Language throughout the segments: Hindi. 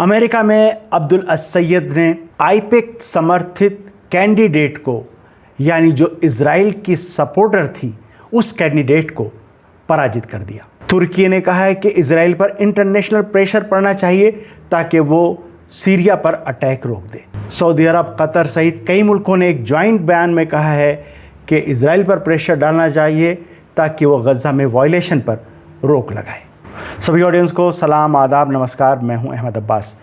अमेरिका में अब्दुल अस्सैयद ने आईपेक समर्थित कैंडिडेट को, यानी जो इजराइल की सपोर्टर थी, उस कैंडिडेट को पराजित कर दिया। तुर्की ने कहा है कि इजराइल पर इंटरनेशनल प्रेशर पड़ना चाहिए ताकि वो सीरिया पर अटैक रोक दे। सऊदी अरब, कतर सहित कई मुल्कों ने एक जॉइंट बयान में कहा है कि इजराइल पर प्रेशर डालना चाहिए ताकि वो गज़ा में वायलेशन पर रोक लगाए। सभी ऑडियंस को सलाम, आदाब, नमस्कार। मैं हूं अहमद अब्बास।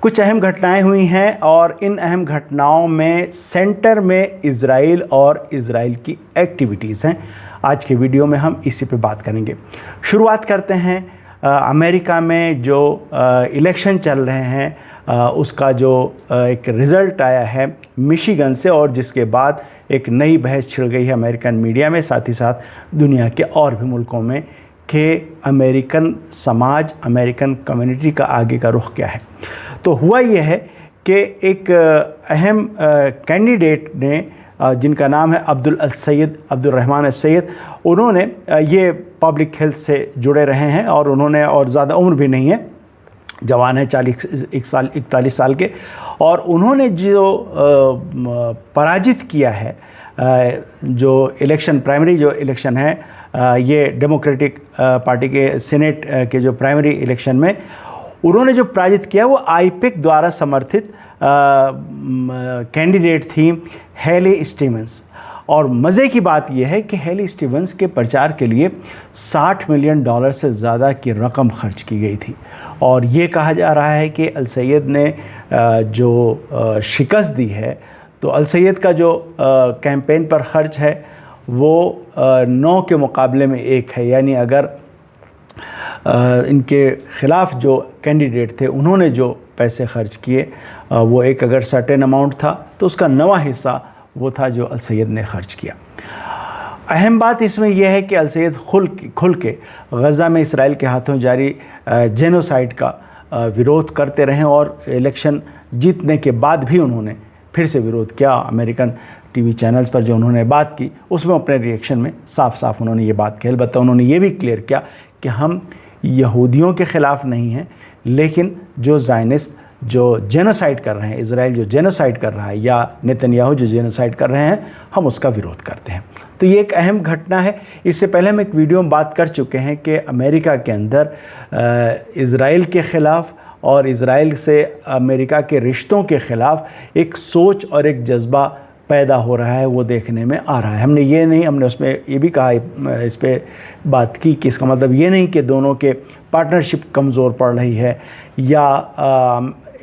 कुछ अहम घटनाएं हुई हैं और इन अहम घटनाओं में सेंटर में इजराइल और इजराइल की एक्टिविटीज़ हैं। आज के वीडियो में हम इसी पे बात करेंगे। शुरुआत करते हैं अमेरिका में जो इलेक्शन चल रहे हैं उसका जो एक रिज़ल्ट आया है मिशिगन से, और जिसके बाद एक नई बहस छिड़ गई है अमेरिकन मीडिया में, साथ ही साथ दुनिया के और भी मुल्कों में, कि अमेरिकन समाज, अमेरिकन कम्युनिटी का आगे का रुख क्या है। तो हुआ यह है कि एक अहम कैंडिडेट ने, जिनका नाम है अब्दुल रहमान अस्सैयद, उन्होंने ये पब्लिक हेल्थ से जुड़े रहे हैं और उन्होंने, और ज़्यादा उम्र भी नहीं है, जवान है, 41 साल के, और उन्होंने जो पराजित किया है जो इलेक्शन, प्राइमरी जो इलेक्शन है, ये डेमोक्रेटिक पार्टी के सीनेट के जो प्राइमरी इलेक्शन में उन्होंने जो पराजित किया वो आईपेक द्वारा समर्थित कैंडिडेट थी हेली स्टीवंस। और मज़े की बात यह है कि हेली स्टीवंस के प्रचार के लिए $60 मिलियन से ज़्यादा की रकम खर्च की गई थी। और ये कहा जा रहा है कि अलसैयद ने जो शिकस्त दी है, तो अलसैयद का जो कैंपेन पर खर्च है वो 9 के मुकाबले में 1 है। यानी अगर इनके ख़िलाफ़ जो कैंडिडेट थे उन्होंने जो पैसे खर्च किए वो एक अगर सर्टेन अमाउंट था, तो उसका 9वां हिस्सा वो था जो अलसैयद ने खर्च किया। अहम बात इसमें यह है कि अलसैयद खुल के गज़ा में इसराइल के हाथों जारी जेनोसाइड का विरोध करते रहे, और इलेक्शन जीतने के बाद भी उन्होंने फिर से विरोध किया। अमेरिकन टीवी चैनल्स पर जो उन्होंने बात की उसमें अपने रिएक्शन में साफ साफ उन्होंने ये बात कही। अलबत्ता उन्होंने ये भी क्लियर किया कि हम यहूदियों के ख़िलाफ़ नहीं हैं, लेकिन जो ज़ायनिस्ट जो जेनोसाइड कर रहे हैं, इजराइल जो जेनोसाइड कर रहा है, या नेतन्याहू जो जेनोसाइड कर रहे हैं, हम उसका विरोध करते हैं। तो ये एक अहम घटना है। इससे पहले हम एक वीडियो में बात कर चुके हैं कि अमेरिका के अंदर इजराइल के ख़िलाफ़ और इजराइल से अमेरिका के रिश्तों के ख़िलाफ़ एक सोच और एक जज्बा पैदा हो रहा है, वो देखने में आ रहा है। हमने उसमें ये भी कहा, इस पर बात की कि इसका मतलब ये नहीं कि दोनों के पार्टनरशिप कमज़ोर पड़ रही है या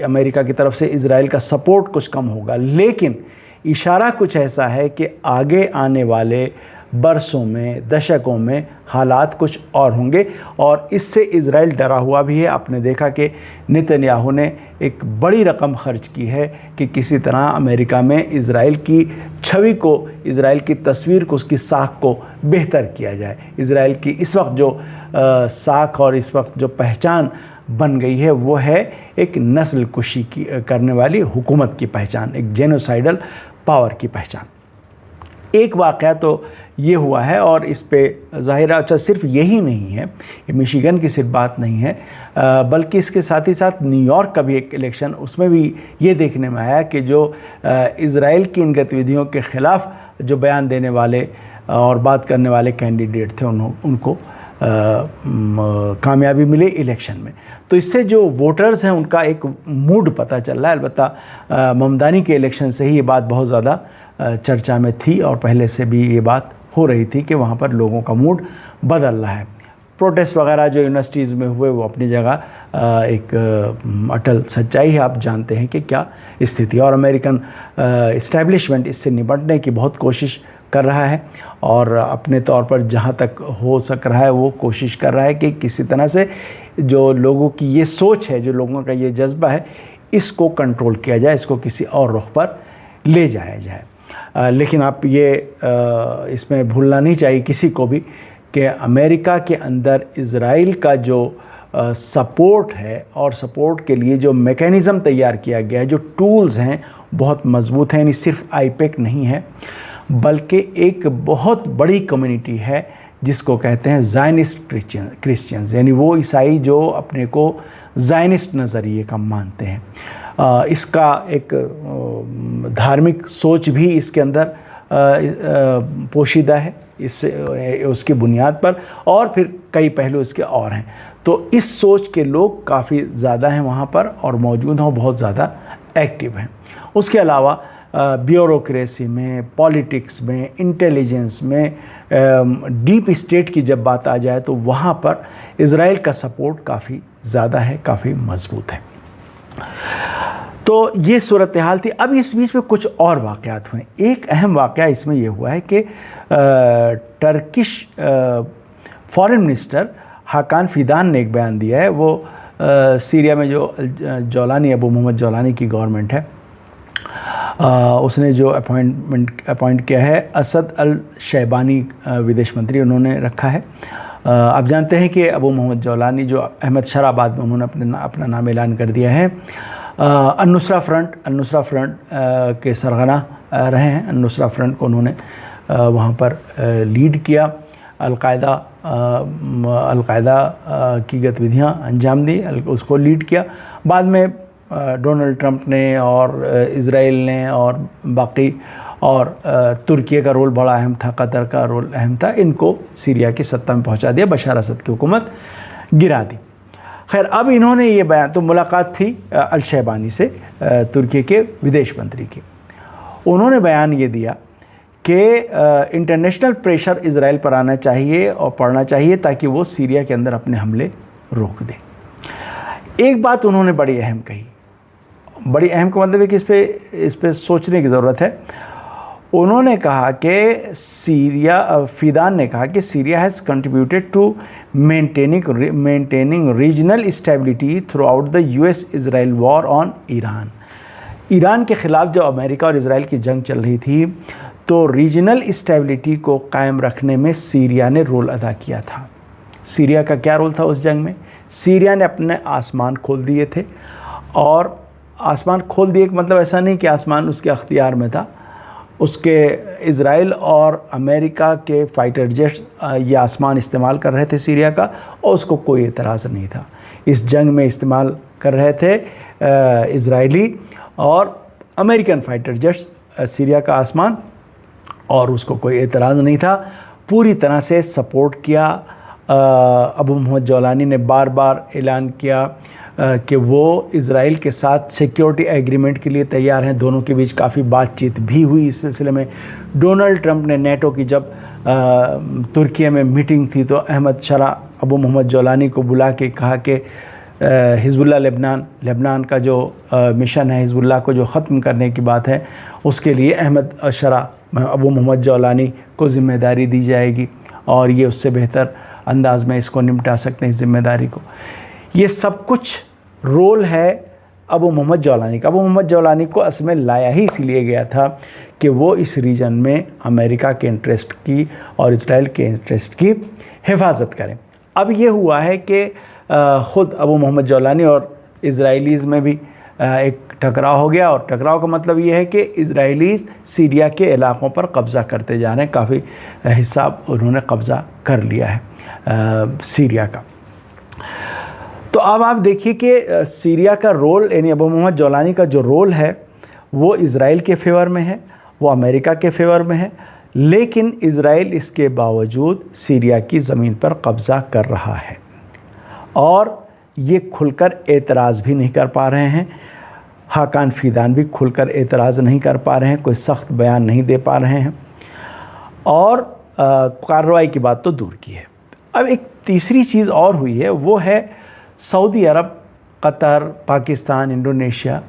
अमेरिका की तरफ से इजराइल का सपोर्ट कुछ कम होगा, लेकिन इशारा कुछ ऐसा है कि आगे आने वाले बरसों में, दशकों में हालात कुछ और होंगे, और इससे इजराइल डरा हुआ भी है। आपने देखा कि नेतन्याहू ने एक बड़ी रकम खर्च की है कि किसी तरह अमेरिका में इजराइल की छवि को, इजराइल की तस्वीर को, उसकी साख को बेहतर किया जाए। इजराइल की इस वक्त जो साख और इस वक्त जो पहचान बन गई है वो है एक नस्ल कुशी की करने वाली हुकूमत की पहचान, एक जेनोसाइडल पावर की पहचान। एक वाक़या तो ये हुआ है, और इस पे ज़ाहिर है, अच्छा सिर्फ यही नहीं है, ये मिशिगन की सिर्फ बात नहीं है, बल्कि इसके साथ ही साथ न्यूयॉर्क का भी एक इलेक्शन, उसमें भी ये देखने में आया कि जो इजराइल की इन गतिविधियों के ख़िलाफ़ जो बयान देने वाले और बात करने वाले कैंडिडेट थे उनको कामयाबी मिली इलेक्शन में। तो इससे जो वोटर्स हैं उनका एक मूड पता चल रहा है। अलबत्ता ममदानी के इलेक्शन से ही ये बात बहुत ज़्यादा चर्चा में थी, और पहले से भी ये बात हो रही थी कि वहाँ पर लोगों का मूड बदल रहा है। प्रोटेस्ट वगैरह जो यूनिवर्सिटीज़ में हुए वो अपनी जगह एक अटल सच्चाई है। आप जानते हैं कि क्या स्थिति, और अमेरिकन इस्टेब्लिशमेंट इससे निपटने की बहुत कोशिश कर रहा है, और अपने तौर पर जहाँ तक हो सक रहा है वो कोशिश कर रहा है कि किसी तरह से जो लोगों की ये सोच है, जो लोगों का ये जज्बा है, इसको कंट्रोल किया जाए, इसको किसी और रुख पर ले जाया जाए। लेकिन आप ये इसमें भूलना नहीं चाहिए किसी को भी कि अमेरिका के अंदर इजराइल का जो सपोर्ट है, और सपोर्ट के लिए जो मैकेनिज़्म तैयार किया गया है, जो टूल्स हैं, बहुत मज़बूत हैं। यानी सिर्फ आईपेक नहीं है, बल्कि एक बहुत बड़ी कम्युनिटी है जिसको कहते हैं ज़ायनिस्ट क्रिश्चियंस, यानी वो ईसाई जो अपने को ज़ायनिस्ट नज़रिए का मानते हैं। इसका एक धार्मिक सोच भी इसके अंदर पोशीदा है इससे उसकी बुनियाद पर, और फिर कई पहलू इसके और हैं। तो इस सोच के लोग काफ़ी ज़्यादा हैं वहाँ पर और मौजूद हैं, बहुत ज़्यादा एक्टिव हैं। उसके अलावा ब्यूरोक्रेसी में, पॉलिटिक्स में, इंटेलिजेंस में, डीप स्टेट की जब बात आ जाए तो वहाँ पर इज़राइल का सपोर्ट काफ़ी ज़्यादा है, काफ़ी मजबूत है। तो ये सूरत हाल थी। अब इस बीच में कुछ और वाक़यात हुए। एक अहम वाक़या इसमें यह हुआ है कि टर्किश फॉरेन मिनिस्टर हाकान फ़िदान ने एक बयान दिया है। वो सीरिया में जो जौलानी, अबू मोहम्मद जौलानी की गवर्नमेंट है, उसने जो अपॉइंट किया है, असद अल शैबानी विदेश मंत्री उन्होंने रखा है। आप जानते हैं कि अबू मोहम्मद जौलानी जो अहमद शराबाद में उन्होंने अपना नाम ऐलान कर दिया है, अन-नुसरा फ्रंट के सरगना रहे हैं। अन-नुसरा फ्रंट को उन्होंने वहाँ पर लीड किया, अलकायदा की गतिविधियाँ अंजाम दी, उसको लीड किया। बाद में डोनाल्ड ट्रंप ने और इज़राइल ने और बाकी और तुर्की का रोल बड़ा अहम था, कतर का रोल अहम था, इनको सीरिया की सत्ता में पहुँचा दिया, बशार असद की हुकूमत गिरा दी। खैर, अब इन्होंने ये बयान, तो मुलाकात थी अल शैबानी से, तुर्की के विदेश मंत्री की। उन्होंने बयान ये दिया कि इंटरनेशनल प्रेशर इज़राइल पर आना चाहिए और पड़ना चाहिए ताकि वो सीरिया के अंदर अपने हमले रोक दे। एक बात उन्होंने बड़ी अहम कही, बड़ी अहम का मतलब है कि इस पे सोचने की ज़रूरत है। उन्होंने कहा कि फ़िदान ने कहा कि Syria has contributed to maintaining regional stability throughout the US Israel war on Iran के ख़िलाफ़ जब अमेरिका और इज़राइल की जंग चल रही थी तो रीजनल स्टेबिलिटी को कायम रखने में सीरिया ने रोल अदा किया था। सीरिया का क्या रोल था उस जंग में? सीरिया ने अपने आसमान खोल दिए थे, और आसमान खोल दिए का मतलब ऐसा नहीं कि आसमान उसके अख्तियार में था। उसके इज़राइल और अमेरिका के फाइटर जेट्स ये आसमान इस्तेमाल कर रहे थे सीरिया का, और उसको कोई एतराज़ नहीं था। इस जंग में इस्तेमाल कर रहे थे इज़राइली और अमेरिकन फाइटर जेट्स सीरिया का आसमान, और उसको कोई एतराज़ नहीं था। पूरी तरह से सपोर्ट किया। अबू मोहम्मद जौलानी ने बार बार ऐलान किया कि वो इज़राइल के साथ सिक्योरिटी एग्रीमेंट के लिए तैयार हैं। दोनों के बीच काफ़ी बातचीत भी हुई इस सिलसिले में। डोनाल्ड ट्रंप ने नेटो की जब तुर्की में मीटिंग थी तो अहमद शरा अबू मोहम्मद जौलानी को बुला के कहा कि हिज़्बुल्लाह लेबनान का जो मिशन है, हिज़्बुल्लाह को जो ख़त्म करने की बात है, उसके लिए अहमद शरा अबू मोहम्मद जौलानी को ज़िम्मेदारी दी जाएगी और ये उससे बेहतर अंदाज में इसको निपटा सकते हैं इस ज़िम्मेदारी को। ये सब कुछ रोल है अबू मोहम्मद जौलानी का। अबू मोहम्मद जौलानी को असल में लाया ही इसलिए गया था कि वो इस रीजन में अमेरिका के इंटरेस्ट की और इज़राइल के इंटरेस्ट की हिफाजत करें। अब ये हुआ है कि ख़ुद अबू मोहम्मद जौलानी और इज़राइलीज़ में भी एक टकराव हो गया, और टकराव का मतलब ये है कि इज़राइलीज़ सीरिया के इलाक़ों पर कब्ज़ा करते जा रहे हैं। काफ़ी हिस्सा उन्होंने कब्ज़ा कर लिया है सीरिया का। तो अब आप देखिए कि सीरिया का रोल, यानी अबू मोहम्मद जौलानी का जो रोल है वो इज़राइल के फेवर में है, वो अमेरिका के फेवर में है, लेकिन इज़राइल इसके बावजूद सीरिया की ज़मीन पर कब्ज़ा कर रहा है और ये खुलकर एतराज़ भी नहीं कर पा रहे हैं। हाकान फ़िदान भी खुलकर एतराज़ नहीं कर पा रहे हैं, कोई सख्त बयान नहीं दे पा रहे हैं, और कार्रवाई की बात तो दूर की है। अब एक तीसरी चीज़ और हुई है, वो है सऊदी अरब, कतर, पाकिस्तान, इंडोनेशिया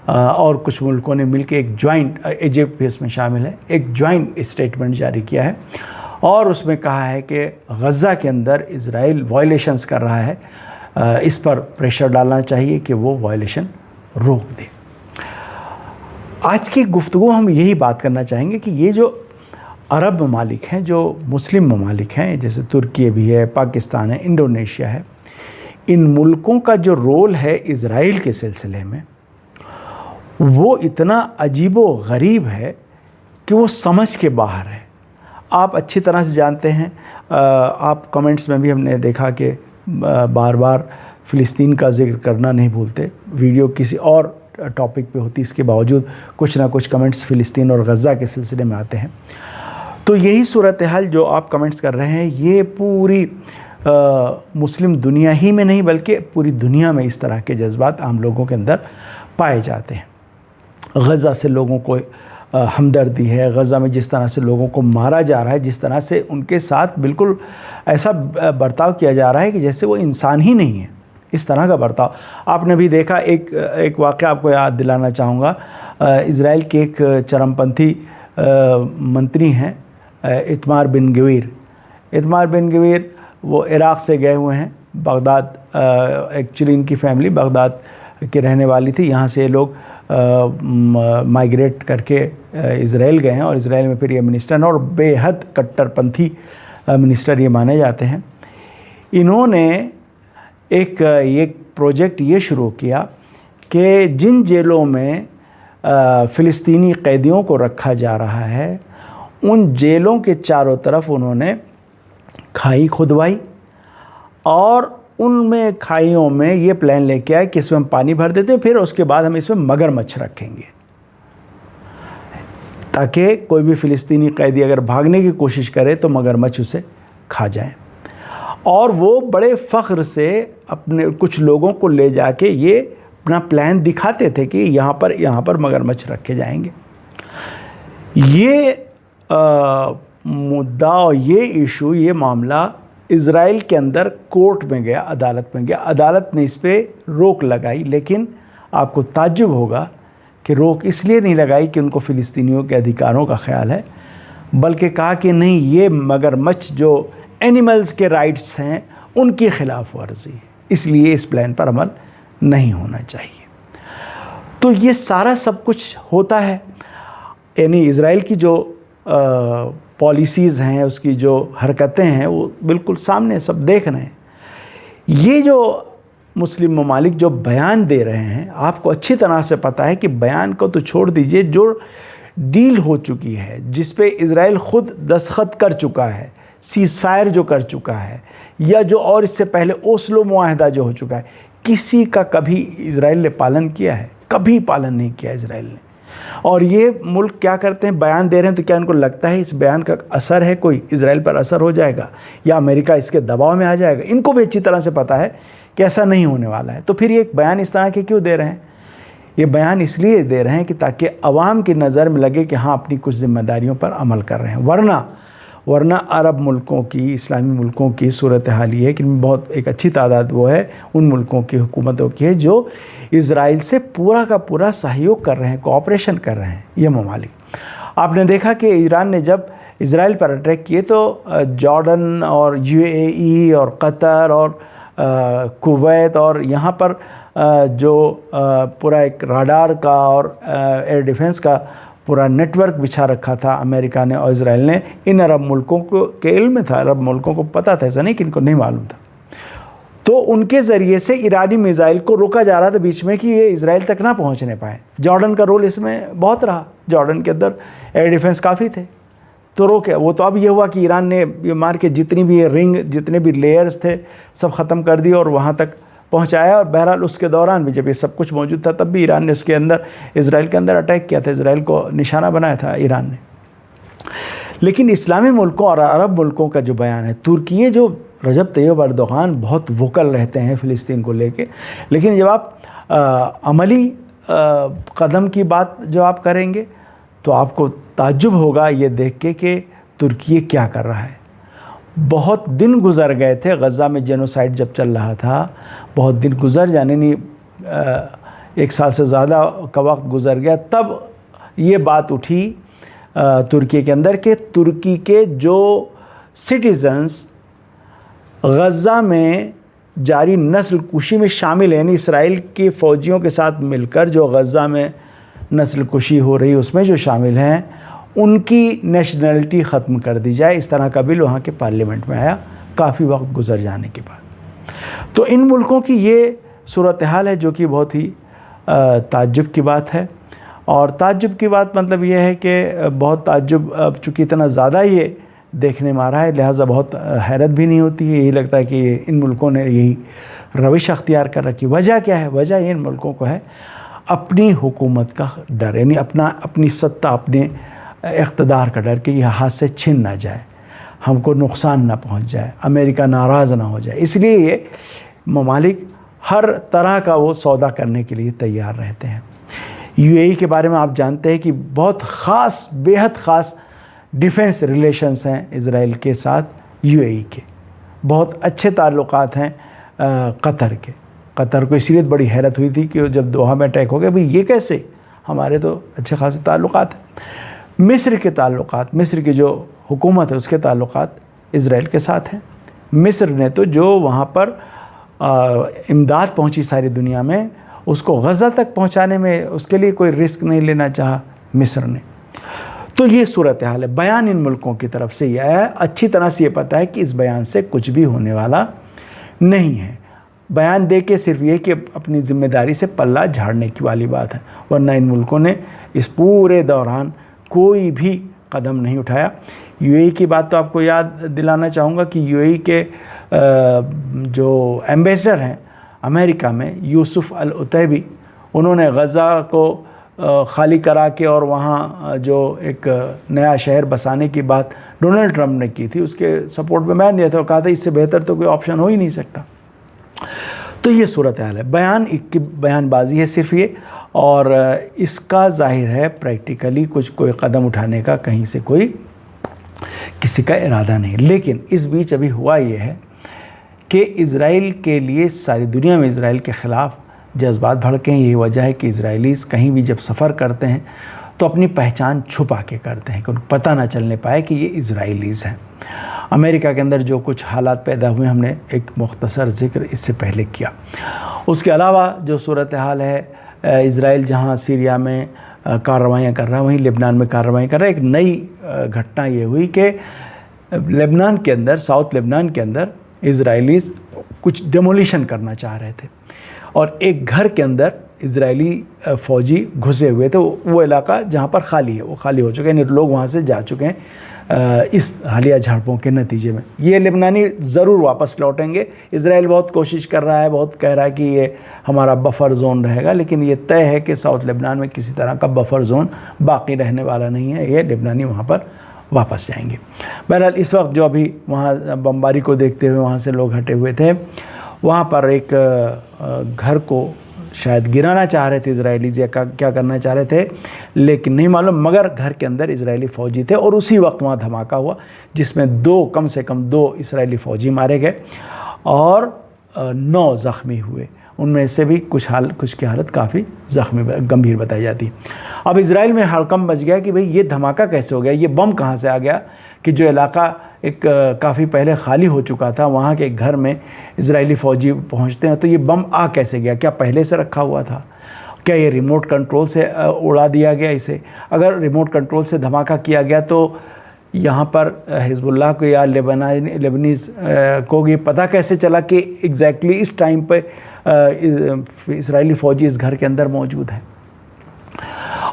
और कुछ मुल्कों ने मिलकर एक जॉइंट, इजिप्ट भी इसमें शामिल है, एक जॉइंट स्टेटमेंट जारी किया है और उसमें कहा है कि गज़ा के अंदर इज़राइल वायलेशंस कर रहा है, इस पर प्रेशर डालना चाहिए कि वो वायलेशन रोक दे। आज की गुफ्तगू हम यही बात करना चाहेंगे कि ये जो अरब ममालिक हैं, जो मुस्लिम ममालिक हैं, जैसे तुर्की भी है, पाकिस्तान है, इंडोनेशिया है, इन मुल्कों का जो रोल है इज़राइल के सिलसिले में वो इतना अजीबो गरीब है कि वो समझ के बाहर है। आप अच्छी तरह से जानते हैं, आप कमेंट्स में भी हमने देखा कि बार बार फ़िलिस्तीन का जिक्र करना नहीं भूलते। वीडियो किसी और टॉपिक पे होती, इसके बावजूद कुछ ना कुछ कमेंट्स फ़िलिस्तीन और गज़ा के सिलसिले में आते हैं। तो यही सूरत हाल जो आप कमेंट्स कर रहे हैं, ये पूरी मुस्लिम दुनिया ही में नहीं बल्कि पूरी दुनिया में इस तरह के जज्बात आम लोगों के अंदर पाए जाते हैं। गज़ा से लोगों को हमदर्दी है, गज़ा में जिस तरह से लोगों को मारा जा रहा है, जिस तरह से उनके साथ बिल्कुल ऐसा बर्ताव किया जा रहा है कि जैसे वो इंसान ही नहीं है, इस तरह का बर्ताव आपने भी देखा। एक वाक़या आपको याद दिलाना चाहूँगा। इज़राइल के एक चरमपंथी मंत्री हैं इतमार बिन गवीर, वो इराक़ से गए हुए हैं बगदाद। एक्चुअली इनकी फैमिली बगदाद के रहने वाली थी, यहाँ से ये लोग माइग्रेट करके इज़राइल गए हैं और इज़राइल में फिर ये मिनिस्टर हैं और बेहद कट्टरपंथी मिनिस्टर ये माने जाते हैं। इन्होंने एक प्रोजेक्ट ये शुरू किया कि जिन जेलों में फ़िलिस्तीनी कैदियों को रखा जा रहा है, उन जेलों के चारों तरफ उन्होंने खाई खुदवाई और उनमें खाइयों में ये प्लान लेके आए कि इसमें हम पानी भर देते हैं, फिर उसके बाद हम इसमें मगरमच्छ रखेंगे ताकि कोई भी फ़िलिस्तीनी कैदी अगर भागने की कोशिश करे तो मगरमच्छ उसे खा जाए। और वो बड़े फ़ख्र से अपने कुछ लोगों को ले जाके ये अपना प्लान दिखाते थे कि यहाँ पर मगरमच्छ रखे जाएंगे। ये मुद्दा और ये इशू, ये मामला इज़राइल के अंदर कोर्ट में गया, अदालत में गया। अदालत ने इस पे रोक लगाई, लेकिन आपको ताज्जुब होगा कि रोक इसलिए नहीं लगाई कि उनको फ़िलिस्तीनियों के अधिकारों का ख्याल है, बल्कि कहा कि नहीं, ये मगरमच्छ जो एनिमल्स के राइट्स हैं उनकी खिलाफ वर्जी है, इसलिए इस प्लान पर अमल नहीं होना चाहिए। तो ये सारा सब कुछ होता है, यानी इज़राइल की जो पॉलिसीज़ हैं, उसकी जो हरकतें हैं, वो बिल्कुल सामने सब देख रहे हैं। ये जो मुस्लिम ममालिक जो बयान दे रहे हैं, आपको अच्छी तरह से पता है कि बयान को तो छोड़ दीजिए, जो डील हो चुकी है, जिस पे इज़राइल ख़ुद दस्तखत कर चुका है, सीज़फायर जो कर चुका है, या जो और इससे पहले ओस्लो मुआहदा जो हो चुका है, किसी का कभी इज़राइल ने पालन किया है? कभी पालन नहीं किया इज़राइल ने। और ये मुल्क क्या करते हैं, बयान दे रहे हैं, तो क्या इनको लगता है इस बयान का असर है, कोई इज़राइल पर असर हो जाएगा या अमेरिका इसके दबाव में आ जाएगा? इनको भी अच्छी तरह से पता है कि ऐसा नहीं होने वाला है। तो फिर ये एक बयान इस तरह के क्यों दे रहे हैं? ये बयान इसलिए दे रहे हैं कि ताकि अवाम की नज़र में लगे कि हाँ, अपनी कुछ जिम्मेदारियों पर अमल कर रहे हैं। वरना अरब मुल्कों की, इस्लामी मुल्कों की सूरत हाल ये है कि बहुत एक अच्छी तादाद वो है उन मुल्कों की हुकूमतों की है जो इज़राइल से पूरा का पूरा सहयोग कर रहे हैं, कोऑपरेशन कर रहे हैं। ये ममालिक, आपने देखा कि ईरान ने जब इज़राइल पर अटैक किए तो जॉर्डन और UAE और कतर और कुवैत और यहाँ पर जो पूरा एक राडार का और एयर डिफेंस का पूरा नेटवर्क बिछा रखा था अमेरिका ने और इज़राइल ने। इन अरब मुल्कों को के इल्म में था, अरब मुल्कों को पता था, ऐसा नहीं कि इनको नहीं मालूम था। तो उनके ज़रिए से ईरानी मिसाइल को रोका जा रहा था बीच में कि ये इज़राइल तक ना पहुंचने पाए। जॉर्डन का रोल इसमें बहुत रहा, जॉर्डन के अंदर एयर डिफेंस काफ़ी थे, तो रोके वो। तो अब ये हुआ कि ईरान ने ये मार के जितनी भी रिंग, जितने भी लेयर्स थे, सब ख़त्म कर दिए और वहाँ तक पहुँचाया। और बहरहाल उसके दौरान भी जब ये सब कुछ मौजूद था, तब भी ईरान ने उसके अंदर, इज़राइल के अंदर अटैक किया था, इज़राइल को निशाना बनाया था ईरान ने। लेकिन इस्लामी मुल्कों और अरब मुल्कों का जो बयान है, तुर्की, जो रजब तैयब अर्दोगान बहुत वोकल रहते हैं फ़िलिस्तीन को लेके, लेकिन जब आप अमली कदम की बात जो आप करेंगे तो आपको ताज्जुब होगा ये देख के कि तुर्की क्या कर रहा है। बहुत दिन गुज़र गए थे, गज़ा में जेनोसाइड जब चल रहा था, बहुत दिन गुज़र जाने नहीं, 1 साल से ज़्यादा का वक्त गुज़र गया, तब ये बात उठी तुर्की के अंदर कि तुर्की के जो सिटीज़न्स गज़ा में जारी नस्ल कुशी में शामिल हैं, यानी इसराइल के फ़ौजियों के साथ मिलकर जो गज़ा में नस्ल कुशी हो रही उसमें जो शामिल हैं, उनकी नेशनलिटी ख़त्म कर दी जाए। इस तरह का बिल वहाँ के पार्लियामेंट में आया काफ़ी वक्त गुजर जाने के बाद। तो इन मुल्कों की ये सूरत हाल है जो कि बहुत ही ताज्जुब की बात है। और ताज्जुब की बात मतलब ये है कि बहुत ताज्जुब, अब चूँकि इतना ज़्यादा ये देखने में आ रहा है, लिहाजा बहुत हैरत भी नहीं होती है। यही लगता है कि इन मुल्कों ने यही रविश अख्तियार कर रखी। वजह क्या है? वजह इन मुल्कों को है अपनी हुकूमत का डर, यानी अपनी सत्ता, अपने इक़्तिदार का डर कि यह हाथ से छिन ना जाए, हमको नुकसान ना पहुंच जाए, अमेरिका नाराज़ ना हो जाए। इसलिए ये ममालिक हर तरह का वो सौदा करने के लिए तैयार रहते हैं। यूएई के बारे में आप जानते हैं कि बहुत ख़ास, बेहद ख़ास डिफेंस रिलेशंस हैं इज़राइल के साथ यूएई के। बहुत अच्छे ताल्लुकात हैं कतर के। कतर को इसलिए बड़ी हैरत हुई थी कि जब दोहा में अटैक हो गया, भाई ये कैसे, हमारे तो अच्छे खासे ताल्लुकात हैं। मिस्र के ताल्लुकात, मिस्र की जो हुकूमत है उसके ताल्लुकात इज़राइल के साथ हैं। मिस्र ने तो जो वहाँ पर इमदाद पहुँची सारी दुनिया में, उसको गज़ा तक पहुँचाने में उसके लिए कोई रिस्क नहीं लेना चाहा मिस्र ने। तो ये सूरत हाल है। बयान इन मुल्कों की तरफ से यह है, अच्छी तरह से ये पता है कि इस बयान से कुछ भी होने वाला नहीं है। बयान दे के सिर्फ ये कि अपनी ज़िम्मेदारी से पल्ला झाड़ने की वाली बात है, वरना इन मुल्कों ने इस पूरे दौरान कोई भी कदम नहीं उठाया। यूएई की बात तो आपको याद दिलाना चाहूँगा कि यूएई के जो एम्बेसडर हैं अमेरिका में, यूसुफ अल उतैबी, उन्होंने गज़ा को खाली करा के और वहाँ जो एक नया शहर बसाने की बात डोनाल्ड ट्रंप ने की थी, उसके सपोर्ट में बयान दिया था और कहा था इससे बेहतर तो कोई ऑप्शन हो ही नहीं सकता। तो ये सूरत हाल है। बयान की बयानबाजी है सिर्फ ये, और इसका जाहिर है प्रैक्टिकली कोई कदम उठाने का कहीं से कोई किसी का इरादा नहीं। लेकिन इस बीच अभी हुआ ये है कि इज़राइल के लिए सारी दुनिया में इज़राइल के ख़िलाफ़ जज्बात भड़के हैं। यही वजह है कि इज़राइलीज़ कहीं भी जब सफ़र करते हैं तो अपनी पहचान छुपा के करते हैं कि उनको पता ना चलने पाए कि ये इज़राइलीज़ हैं। अमेरिका के अंदर जो कुछ हालात पैदा हुए, हमने एक मुख्तसर ज़िक्र इससे पहले किया। उसके अलावा जो सूरत हाल है, इज़राइल जहाँ सीरिया में कार्रवाइयाँ कर रहा है, वहीं लेबनान में कार्रवाई कर रहा है। एक नई घटना ये हुई कि लेबनान के अंदर, साउथ लेबनान के अंदर इज़राइलीज़ कुछ डेमोलिशन करना चाह रहे थे और एक घर के अंदर इज़राइली फ़ौजी घुसे हुए थे। वो इलाका जहाँ पर खाली है वो खाली हो चुका है, लोग वहाँ से जा चुके हैं इस हालिया झड़पों के नतीजे में। ये लेबनानी ज़रूर वापस लौटेंगे। इज़राइल बहुत कोशिश कर रहा है, बहुत कह रहा है कि ये हमारा बफ़र ज़ोन रहेगा, लेकिन ये तय है कि साउथ लेबनान में किसी तरह का बफ़र ज़ोन बाकी रहने वाला नहीं है। ये लेबनानी वहाँ पर वापस जाएंगे। बहरहाल इस वक्त जो अभी वहाँ बमबारी को देखते हुए वहाँ से लोग हटे हुए थे, वहाँ पर एक घर को शायद गिराना चाह रहे थे इज़राइलीज़ या क्या करना चाह रहे थे, लेकिन नहीं मालूम, मगर घर के अंदर इज़राइली फ़ौजी थे और उसी वक्त वहाँ धमाका हुआ जिसमें कम से कम दो इज़राइली फ़ौजी मारे गए और 9 ज़ख्मी हुए। उनमें से भी कुछ की हालत काफ़ी गंभीर बताई जाती है। अब इज़राइल में हड़कंप मच गया कि भाई ये धमाका कैसे हो गया, ये बम कहाँ से आ गया कि जो इलाका एक काफ़ी पहले खाली हो चुका था, वहाँ के एक घर में इज़राइली फ़ौजी पहुँचते हैं तो ये बम आ कैसे गया, क्या पहले से रखा हुआ था, क्या ये रिमोट कंट्रोल से उड़ा दिया गया इसे? अगर रिमोट कंट्रोल से धमाका किया गया तो यहाँ पर हिज़्बुल्लाह को या लेबनीज़ को ये पता कैसे चला कि एग्जैक्टली इस टाइम पे इज़राइली फ़ौजी इस घर के अंदर मौजूद हैं?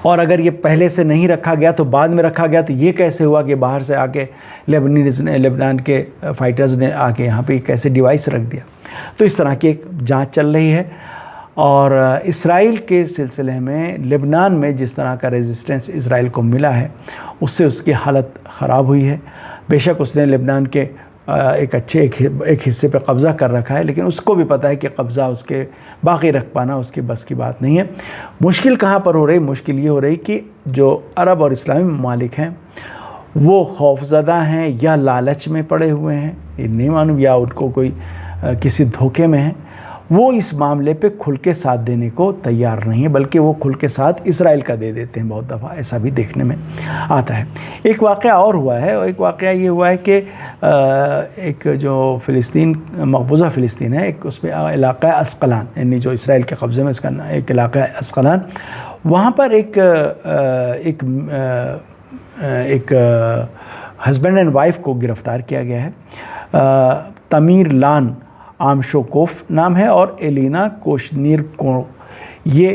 और अगर ये पहले से नहीं रखा गया तो बाद में रखा गया तो ये कैसे हुआ कि बाहर से आके लेबनान के फाइटर्स ने आके यहाँ पे कैसे डिवाइस रख दिया? तो इस तरह की एक जांच चल रही है। और इसराइल के सिलसिले में लेबनान में जिस तरह का रेजिस्टेंस इसराइल को मिला है उससे उसकी हालत ख़राब हुई है। बेशक उसने लेबनान के एक हिस्से पे कब्ज़ा कर रखा है, लेकिन उसको भी पता है कि कब्ज़ा उसके बाकी रख पाना उसके बस की बात नहीं है। मुश्किल कहाँ पर हो रही? मुश्किल ये हो रही कि जो अरब और इस्लामी ममालिक हैं वो खौफज़दा हैं या लालच में पड़े हुए हैं, ये नहीं मालूम, या उनको कोई किसी धोखे में है। वो इस मामले पे खुल के साथ देने को तैयार नहीं है, बल्कि वो खुल के साथ इसराइल का दे देते हैं। बहुत दफ़ा ऐसा भी देखने में आता है। एक वाक़या और हुआ है, और एक वाक़या ये हुआ है कि एक जो मकबूजा फ़िलिस्तीन है, एक उसमें इलाक़ा अस्क़लान, यानी जो इसराइल के कब्ज़े में इसका एक इलाक़ा है अस्क़लान, वहाँ पर एक हस्बैंड एंड वाइफ को गिरफ़्तार किया गया है। तमीर लान आमशोकोफ नाम है और एलिना कोशनीर को, ये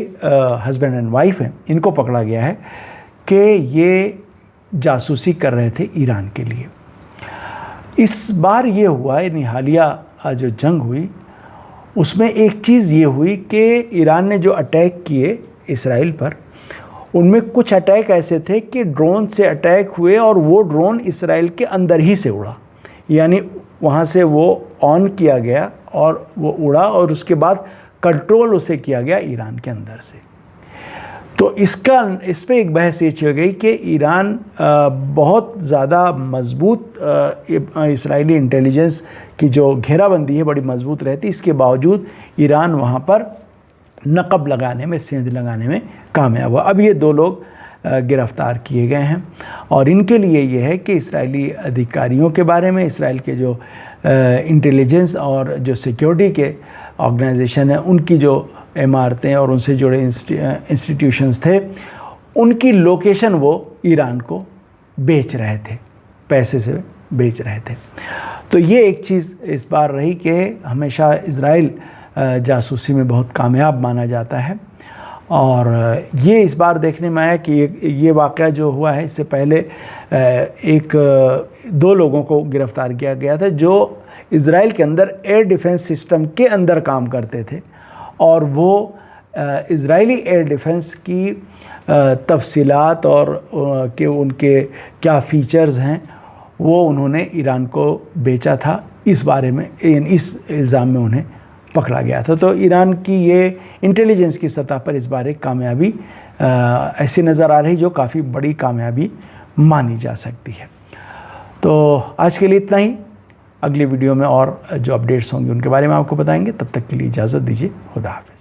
हस्बैंड एंड वाइफ हैं। इनको पकड़ा गया है कि ये जासूसी कर रहे थे ईरान के लिए। इस बार ये हुआ, यानी हालिया जो जंग हुई उसमें एक चीज़ ये हुई कि ईरान ने जो अटैक किए इसराइल पर, उनमें कुछ अटैक ऐसे थे कि ड्रोन से अटैक हुए और वो ड्रोन इसराइल के अंदर ही से उड़ा, यानी वहाँ से वो ऑन किया गया और वो उड़ा और उसके बाद कंट्रोल उसे किया गया ईरान के अंदर से। तो इस पर एक बहस ये चल गई कि ईरान बहुत ज़्यादा मज़बूत, इसराइली इंटेलिजेंस की जो घेराबंदी है बड़ी मज़बूत रहती, इसके बावजूद ईरान वहाँ पर नक़ब लगाने में, सेंध लगाने में कामयाब हुआ। अब ये 2 लोग गिरफ़्तार किए गए हैं और इनके लिए ये है कि इसराइली अधिकारियों के बारे में, इसराइल के जो इंटेलिजेंस और जो सिक्योरिटी के ऑर्गेनाइजेशन है, उनकी जो इमारतें और उनसे जुड़े इंस्टीट्यूशंस थे, उनकी लोकेशन वो ईरान को बेच रहे थे, पैसे से बेच रहे थे। तो ये एक चीज़ इस बार रही कि हमेशा इज़राइल जासूसी में बहुत कामयाब माना जाता है और ये इस बार देखने में आया कि ये वाक़या जो हुआ है, इससे पहले 2 लोगों को गिरफ़्तार किया गया था जो इज़राइल के अंदर एयर डिफेंस सिस्टम के अंदर काम करते थे और वो इज़राइली एयर डिफेंस की तफसीलात और कि उनके क्या फ़ीचर्स हैं वो उन्होंने ईरान को बेचा था। इस बारे में, इस इल्ज़ाम में उन्हें पकड़ा गया था। तो ईरान की ये इंटेलिजेंस की सतह पर इस बार एक कामयाबी ऐसी नज़र आ रही जो काफ़ी बड़ी कामयाबी मानी जा सकती है। तो आज के लिए इतना ही। अगली वीडियो में और जो अपडेट्स होंगे उनके बारे में आपको बताएंगे। तब तक के लिए इजाज़त दीजिए। खुदा हाफ़िज़।